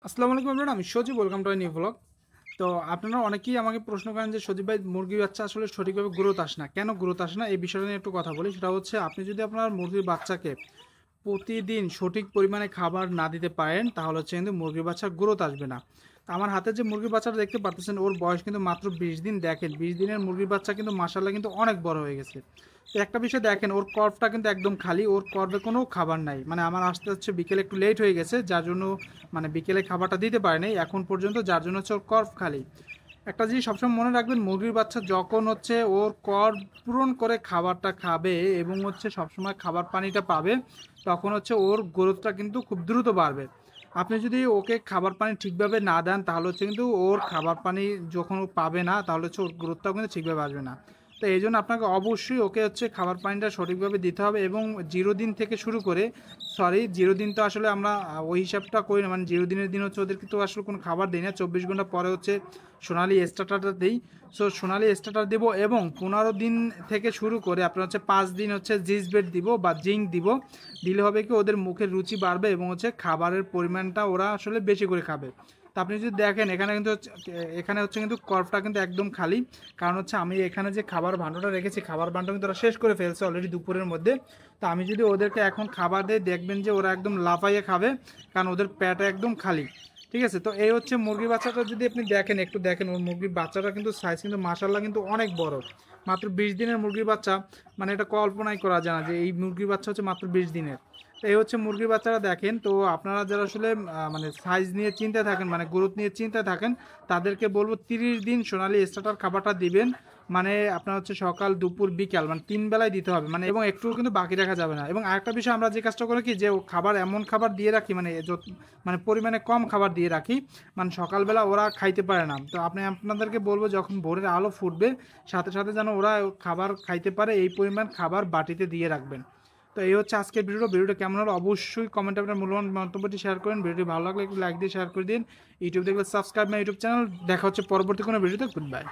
আসসালামু আলাইকুম এভরিওয়ান, আমি Sajib. Welcome to new blog. তো আপনারা অনেকেই আমাকে প্রশ্ন করেন যে সজীব ভাই, মুরগির বাচ্চা আসলে সঠিকভাবে গ্রোথ আসে না, কেন গ্রোথ আসে না? এই বিষয়টা নিয়ে একটু কথা বলি। সেটা হচ্ছে, আপনি যদি আপনার মুরগির বাচ্চাকে প্রতিদিন সঠিক পরিমাণে খাবার না দিতে পারেন, তাহলে হচ্ছে কিন্তু মুরগির বাচ্চার গ্রোথ আসবে না। তো আমার হাতে যে মুরগির বাচ্চাটা দেখতে পাচ্ছেন, ওর বয়স কিন্তু মাত্র 20 দিন। দেখেন, 20 দিনের মুরগির বাচ্চা কিন্তু মাশাআল্লাহ কিন্তু অনেক বড় হয়ে গেছে। তো একটা বিষয় দেখেন, ওর কর্ভটা কিন্তু একদম খালি, ওর কর্ভে কোনো খাবার নাই। মানে আমার আসতে হচ্ছে বিকেলে একটু লেট হয়ে গেছে, যার জন্য মানে বিকেলে খাবারটা দিতে পারেনি এখন পর্যন্ত, যার জন্য হচ্ছে ওর কর্ভ খালি। একটা জিনিস সবসময় মনে রাখবেন, মুরগির বাচ্চা যখন হচ্ছে ওর কর পূরণ করে খাবারটা খাবে এবং হচ্ছে সবসময় খাবার পানিটা পাবে, তখন হচ্ছে ওর গ্রোথটা কিন্তু খুব দ্রুত বাড়বে। আপনি যদি ওকে খাবার পানি ঠিকভাবে না দেন, তাহলে হচ্ছে কিন্তু ওর খাবার পানি যখন ও পাবে না, তাহলে হচ্ছে ওর গ্রোথটাও কিন্তু ঠিকভাবে আসবে না। তো এই জন্য আপনাকে অবশ্যই ওকে হচ্ছে খাবার পানিটা সঠিকভাবে দিতে হবে। এবং 0 দিন থেকে শুরু করে, সরি 0 দিন তো আসলে আমরা ওই হিসাবটা করি না, মানে 0 দিনের দিন হচ্ছে ওদেরকে তো আসলে কোনো খাবার দিই না। 24 ঘন্টা পরে হচ্ছে সোনালি স্টার্টারটা দিই। সো সোনালি স্টার্টার দিব, এবং 15 দিন থেকে শুরু করে আপনার হচ্ছে 5 দিন হচ্ছে জিসবেট দিব বা জিঙ্ক দিব। দিলে হবে কি, ওদের মুখের রুচি বাড়বে এবং হচ্ছে খাবারের পরিমাণটা ওরা আসলে বেশি করে খাবে। তা আপনি যদি দেখেন, এখানে হচ্ছে কিন্তু কর্ভটা কিন্তু একদম খালি। কারণ হচ্ছে আমি এখানে যে খাবার ভাণ্ডটা রেখেছি, খাবার ভাণ্ড কিন্তু ওরা শেষ করে ফেলছে অলরেডি দুপুরের মধ্যে। তো আমি যদি ওদেরকে এখন খাবার দিই, দেখবেন যে ওরা একদম লাফাইয়ে খাবে, কারণ ওদের পেট একদম খালি। ঠিক আছে, তো এই হচ্ছে মুরগির বাচ্চাটা। যদি আপনি দেখেন, একটু দেখেন, ওর মুরগির বাচ্চাটা কিন্তু সাইজ কিন্তু মাশাআল্লাহ কিন্তু অনেক বড়। মাত্র 20 দিনের মুরগির বাচ্চা, মানে এটা কল্পনাই করা যায় না যে এই মুরগির বাচ্চা হচ্ছে মাত্র 20 দিনের। তো এই হচ্ছে মুরগির বাচ্চারা। দেখেন, তো আপনারা যারা আসলে মানে সাইজ নিয়ে চিন্তায় থাকেন, মানে গ্রোথ নিয়ে চিন্তায় থাকেন, তাদেরকে বলবো 30 দিন সোনালি স্টার্টার খাবারটা দিবেন। মানে আপনার হচ্ছে সকাল দুপুর বিকাল, মানে 3 বেলায় দিতে হবে, মানে এবং একটু কিন্তু বাকি রাখা যাবে না। এবং আরেকটা বিষয়, আমরা যে কাজটা করি কি, যে ও খাবার এমন খাবার দিয়ে রাখি, মানে মানে পরিমাণে কম খাবার দিয়ে রাখি, মানে সকালবেলা ওরা খাইতে পারে না। তো আপনাদেরকে বলবো, যখন ভোরের আলো ফুটবে, সাথে সাথে যেন ওরা খাবার খাইতে পারে, এই পরিমাণ খাবার বাটিতে দিয়ে রাখবেন। তো এই হচ্ছে আজকের ভিডিওটা কেমন হলো অবশ্যই কমেন্টে আপনার মূল্যবান মন্তব্যটি শেয়ার করেন। ভিডিওটি ভালো লাগলে একটু লাইক দিয়ে শেয়ার করে দিন। ইউটিউব দেখলে সাবস্ক্রাইব মাই ইউটিউব চ্যানেল। দেখা হচ্ছে পরবর্তী কোনো ভিডিওতে। Good bye.